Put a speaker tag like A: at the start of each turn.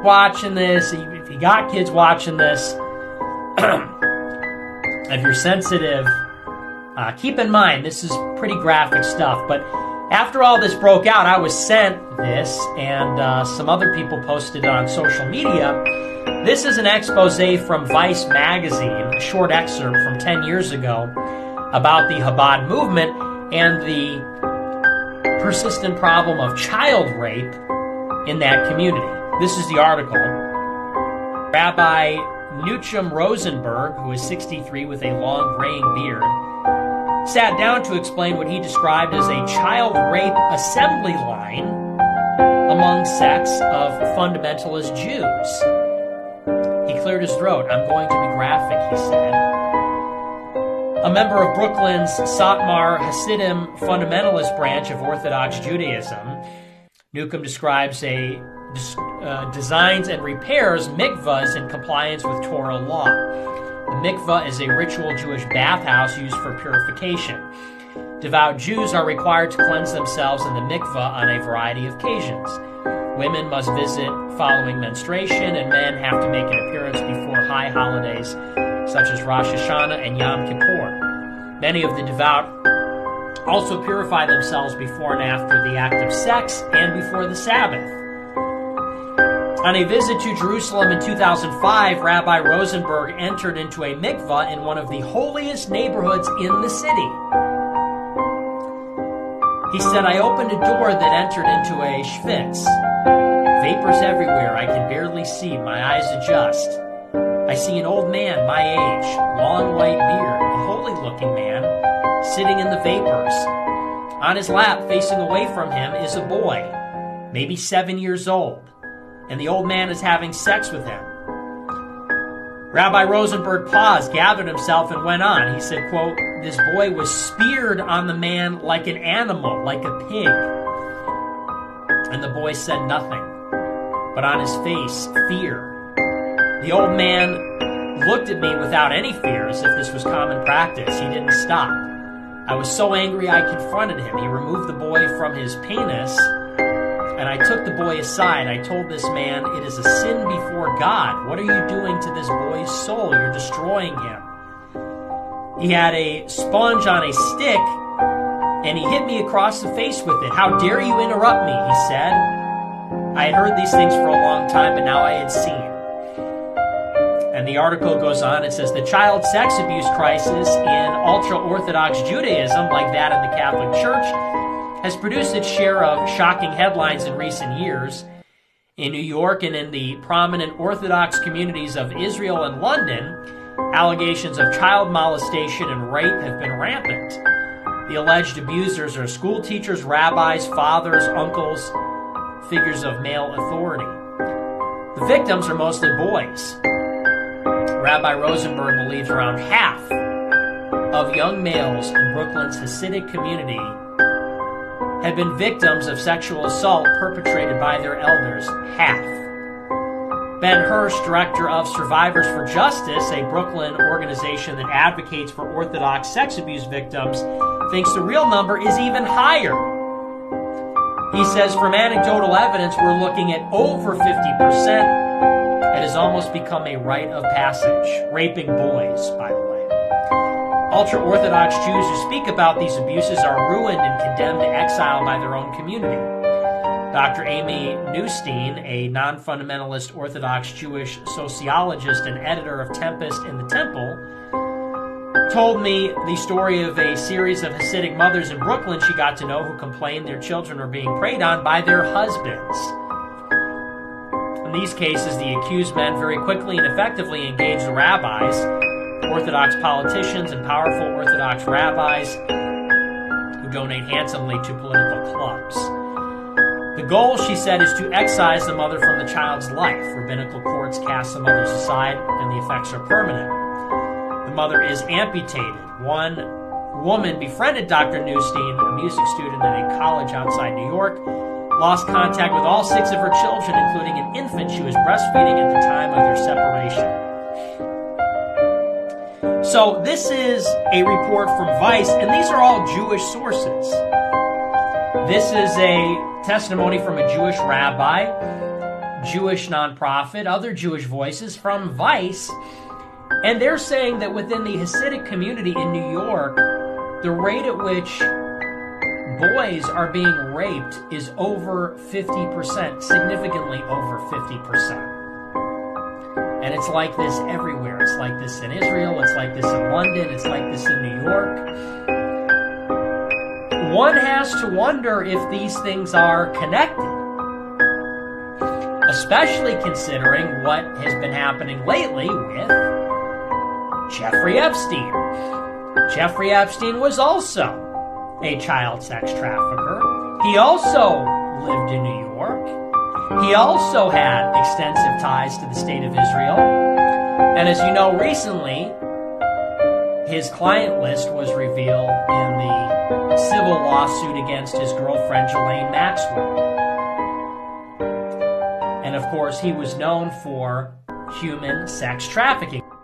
A: watching this, if you got kids watching this, if you're sensitive, keep in mind this is pretty graphic stuff. But after all this broke out, I was sent this, and some other people posted it on social media. This is an expose from Vice magazine, a short excerpt from 10 years ago about the Chabad movement and the persistent problem of child rape in that community. This is the article. Rabbi Nuchim Rosenberg, who is 63 with a long graying beard, sat down to explain what he described as a child rape assembly line among sects of fundamentalist Jews. He cleared his throat. I'm going to be graphic, he said. A member of Brooklyn's Satmar Hasidim fundamentalist branch of Orthodox Judaism, Nuchim describes designs and repairs mikvahs in compliance with Torah law. The mikvah is a ritual Jewish bathhouse used for purification. Devout Jews are required to cleanse themselves in the mikvah on a variety of occasions. Women must visit following menstruation, and men have to make an appearance before high holidays such as Rosh Hashanah and Yom Kippur. Many of the devout also purify themselves before and after the act of sex and before the Sabbath. On a visit to Jerusalem in 2005, Rabbi Rosenberg entered into a mikvah in one of the holiest neighborhoods in the city. He said, I opened a door that entered into a schwitz. Vapors everywhere, I can barely see, my eyes adjust. I see an old man, my age, long white beard, a holy-looking man, sitting in the vapors. On his lap, facing away from him, is a boy, maybe 7 years old, and the old man is having sex with him. Rabbi Rosenberg paused, gathered himself, and went on. He said, quote, this boy was speared on the man like an animal, like a pig. And the boy said nothing, but on his face, fear. The old man looked at me without any fear, as if this was common practice. He didn't stop. I was so angry I confronted him. He removed the boy from his penis, and I took the boy aside. I told this man, it is a sin before God. What are you doing to this boy's soul? You're destroying him. He had a sponge on a stick, and he hit me across the face with it. How dare you interrupt me, he said. I had heard these things for a long time, but now I had seen. And the article goes on, it says, the child sex abuse crisis in ultra-Orthodox Judaism, like that in the Catholic Church, has produced its share of shocking headlines in recent years. In New York and in the prominent Orthodox communities of Israel and London, allegations of child molestation and rape have been rampant. The alleged abusers are school teachers, rabbis, fathers, uncles, figures of male authority. The victims are mostly boys. Rabbi Rosenberg believes around half of young males in Brooklyn's Hasidic community have been victims of sexual assault perpetrated by their elders. Half. Ben Hirsch, director of Survivors for Justice, a Brooklyn organization that advocates for Orthodox sex abuse victims, thinks the real number is even higher. He says, from anecdotal evidence, we're looking at over 50%. It has almost become a rite of passage. Raping boys, by the way. Ultra-Orthodox Jews who speak about these abuses are ruined and condemned to exile by their own community. Dr. Amy Neustein, a non-fundamentalist Orthodox Jewish sociologist and editor of Tempest in the Temple, told me the story of a series of Hasidic mothers in Brooklyn she got to know who complained their children were being preyed on by their husbands. In these cases, the accused men very quickly and effectively engaged the rabbis, Orthodox politicians, and powerful Orthodox rabbis who donate handsomely to political clubs. The goal, she said, is to excise the mother from the child's life. Rabbinical courts cast the mothers aside, and the effects are permanent. The mother is amputated. One woman befriended Dr. Neustein, a music student at a college outside New York, lost contact with all 6 of her children, including an infant she was breastfeeding at the time of their separation. So this is a report from Vice, and these are all Jewish sources. This is a testimony from a Jewish rabbi Jewish nonprofit, other Jewish voices from Vice, and they're saying that within the Hasidic community in New York, the rate at which boys are being raped is over 50%, significantly over 50%. And it's like this everywhere. It's like this in Israel, it's like this in London, it's like this in New York. One has to wonder if these things are connected, especially considering what has been happening lately with Jeffrey Epstein. Jeffrey Epstein was also a child sex trafficker. He also lived in New York. He also had extensive ties to the state of Israel. And as you know, recently, his client list was revealed in the civil lawsuit against his girlfriend, Ghislaine Maxwell. And of course, he was known for human sex trafficking.